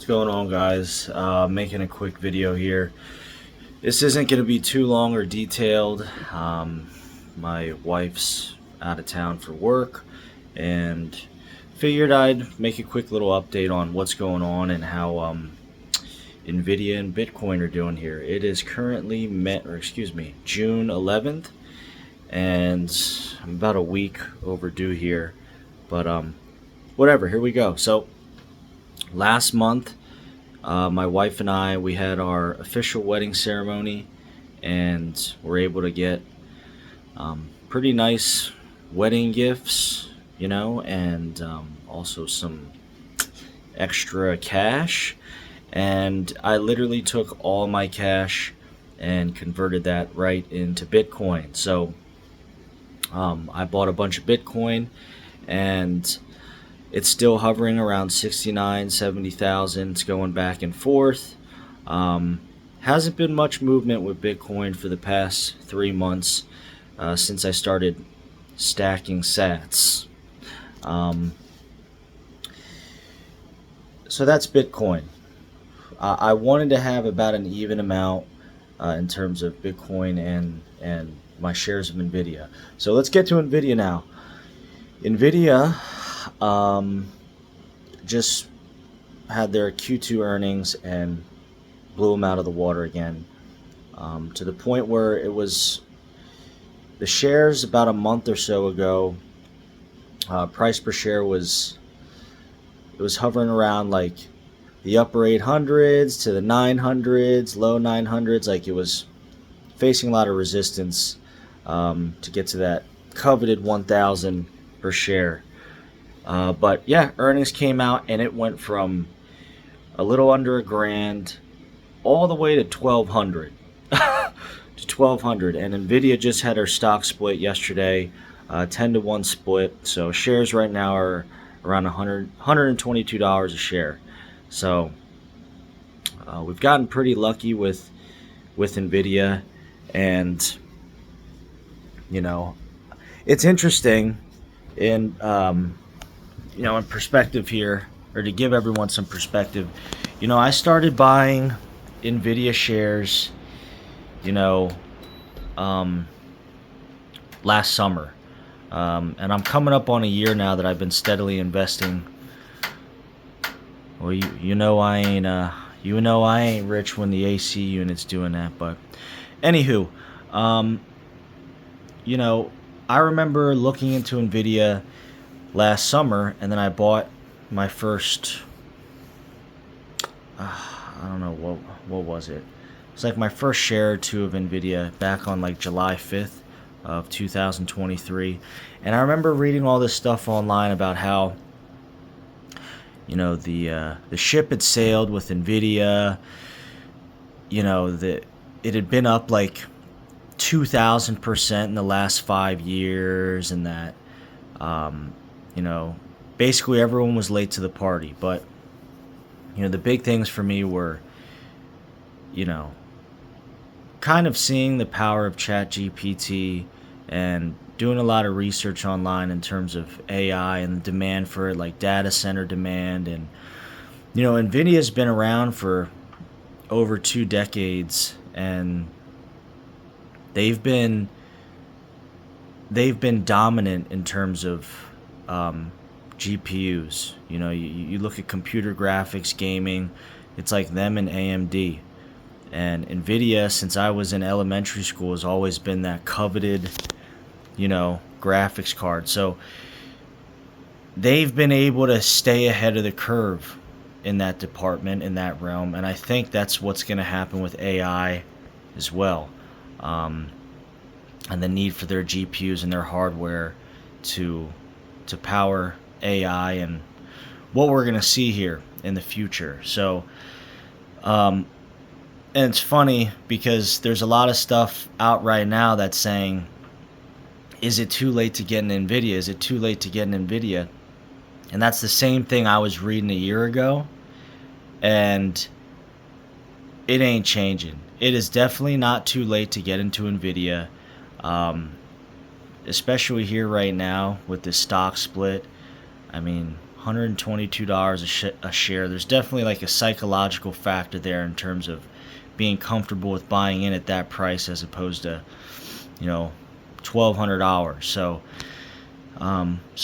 going on, guys? Making a quick video here. This isn't going to be too long or detailed. My wife's out of town for work and figured I'd make a quick little update on what's going on and how Nvda and Bitcoin are doing here. It is currently June 11th, and I'm about a week overdue here, but whatever, here we go. So last month, my wife and I, we had our official wedding ceremony, and we're able to get pretty nice wedding gifts, and also some extra cash. And I literally took all my cash and converted that right into Bitcoin. So I bought a bunch of Bitcoin, and it's still hovering around 69, 70,000. It's going back and forth. Hasn't been much movement with Bitcoin for the past 3 months since I started stacking sats. So that's Bitcoin. I wanted to have about an even amount in terms of Bitcoin and my shares of Nvda. So let's get to Nvda now. Nvda just had their Q2 earnings and blew them out of the water again, to the point where it was the shares about a month or so ago, price per share was hovering around like the upper 800s to the 900s, low 900s. Like, it was facing a lot of resistance to get to that coveted 1,000 per share. But yeah, earnings came out and it went from a little under $1,000 all the way to 1,200 to 1,200. And Nvda just had her stock split yesterday, 10-to-1 split. So shares right now are around $122 a share. So we've gotten pretty lucky with Nvda, and it's interesting in in perspective here, or to give everyone some perspective. I started buying Nvda shares last summer, and I'm coming up on a year now that I've been steadily investing. Well, I ain't rich when the AC unit's doing that. But anywho, I remember looking into Nvda last summer, and then I bought my first, I don't know, what was it? It's like my first share or two of Nvda back on like July 5th of 2023. And I remember reading all this stuff online about how the ship had sailed with Nvda. That it had been up like 2,000% in the last 5 years, and that basically everyone was late to the party. But the big things for me were kind of seeing the power of ChatGPT and doing a lot of research online in terms of AI and the demand for it, like data center demand. And Nvidia's been around for over 2 decades, and they've been dominant in terms of GPUs. You look at computer graphics, gaming, it's like them and AMD. And Nvidia, since I was in elementary school, has always been that coveted graphics card. So they've been able to stay ahead of the curve in that department, in that realm. And I think that's what's going to happen with AI as well, and the need for their GPUs and their hardware to power AI and what we're going to see here in the future. So and it's funny because there's a lot of stuff out right now that's saying, is it too late to get an Nvidia? Is it too late to get an Nvidia? And that's the same thing I was reading a year ago, and it ain't changing. It is definitely not too late to get into Nvidia, especially here right now with this stock split. I mean, $122 a share. There's definitely like a psychological factor there in terms of being comfortable with buying in at that price as opposed to, you know, $1,200. So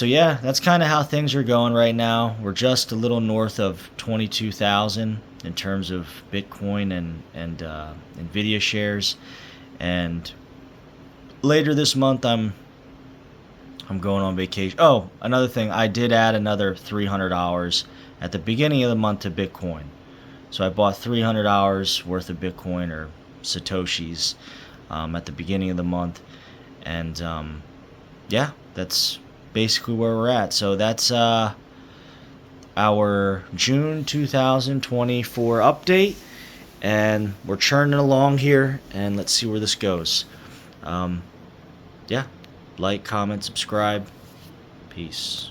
yeah, that's kind of how things are going right now. We're just a little north of 22,000 in terms of Bitcoin and Nvidia shares. And later this month, I'm going on vacation. Oh, another thing, I did add another $300 at the beginning of the month to Bitcoin. So I bought $300 worth of Bitcoin or Satoshis at the beginning of the month. And yeah, that's basically where we're at. So that's our June 2024 update. And we're churning along here. And let's see where this goes. Yeah. Like, comment, subscribe. Peace.